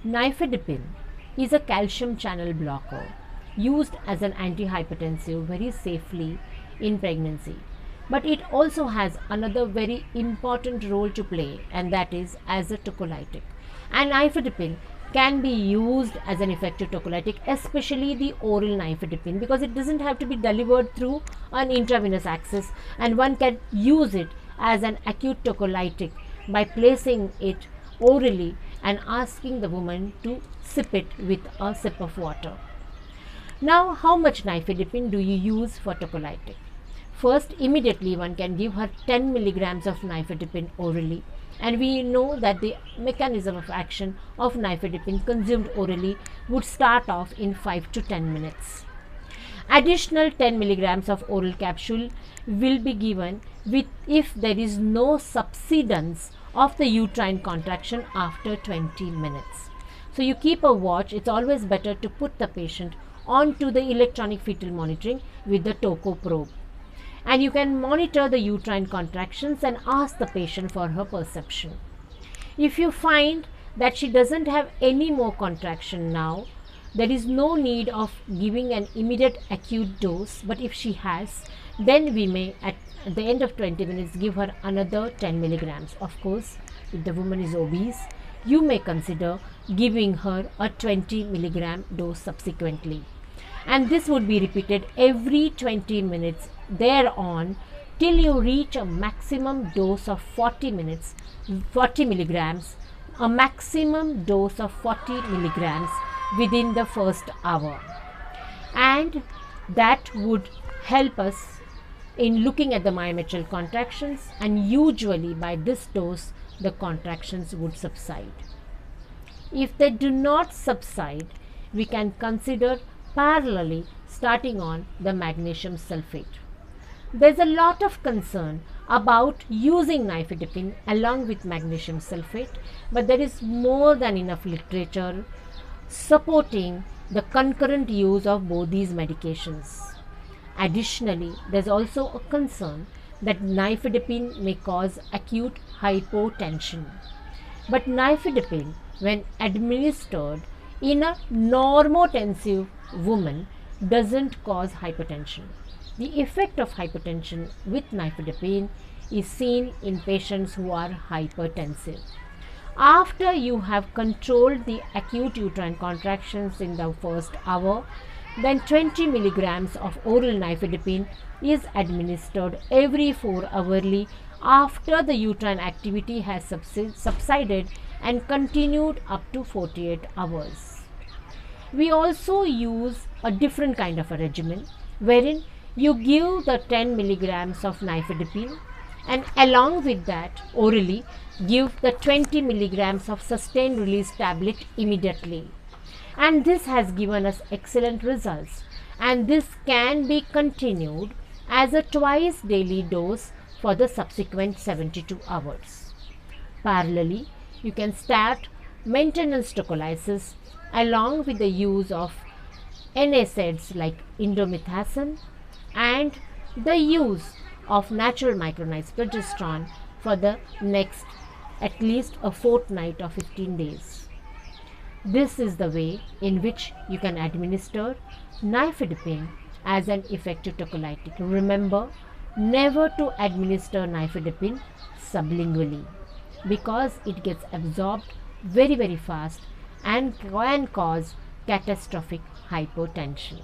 Nifedipine is a calcium channel blocker used as an antihypertensive very safely in pregnancy. But it also has another very important role to play, and that is as a tocolytic. And nifedipine can be used as an effective tocolytic, especially the oral nifedipine, because it doesn't have to be delivered through an intravenous access, and one can use it as an acute tocolytic by placing it orally and asking the woman to sip it with a sip of water. Now, how much nifedipine do you use for tocolytic? First, immediately one can give her 10 milligrams of nifedipine orally, and we know that the mechanism of action of nifedipine consumed orally would start off in 5 to 10 minutes. Additional 10 milligrams of oral capsule will be given if there is no subsidence of the uterine contraction after 20 minutes. So you keep a watch. It's always better to put the patient onto the electronic fetal monitoring with the Toco probe. And you can monitor the uterine contractions and ask the patient for her perception. If you find that she doesn't have any more contraction now, there is no need of giving an immediate acute dose, but if she has, then we may at the end of 20 minutes give her another 10 milligrams. Of course, if the woman is obese, you may consider giving her a 20 milligram dose subsequently. And this would be repeated every 20 minutes thereon till you reach a maximum dose of 40 milligrams, a maximum dose of 40 milligrams within the first hour. And that would help us in looking at the myometrial contractions, and usually by this dose the contractions would subside. If they do not subside, we can consider parallelly starting on the magnesium sulfate. There's a lot of concern about using nifedipine along with magnesium sulfate, but there is more than enough literature supporting the concurrent use of both these medications. Additionally, there's also a concern that nifedipine may cause acute hypotension. But nifedipine, when administered in a normotensive woman, doesn't cause hypertension. The effect of hypertension with nifedipine is seen in patients who are hypertensive. After you have controlled the acute uterine contractions in the first hour, then 20 milligrams of oral nifedipine is administered every 4 hourly after the uterine activity has subsided and continued up to 48 hours. We also use a different kind of a regimen wherein you give the 10 milligrams of nifedipine and along with that orally give the 20 milligrams of sustained release tablet immediately. And this has given us excellent results, and this can be continued as a twice daily dose for the subsequent 72 hours. Parallelly, you can start maintenance tocolysis along with the use of NSAIDs like indomethacin and the use of natural micronized progesterone for the next at least a fortnight or 15 days. This is the way in which you can administer nifedipine as an effective tocolytic. Remember, never to administer nifedipine sublingually because it gets absorbed very fast and can cause catastrophic hypotension.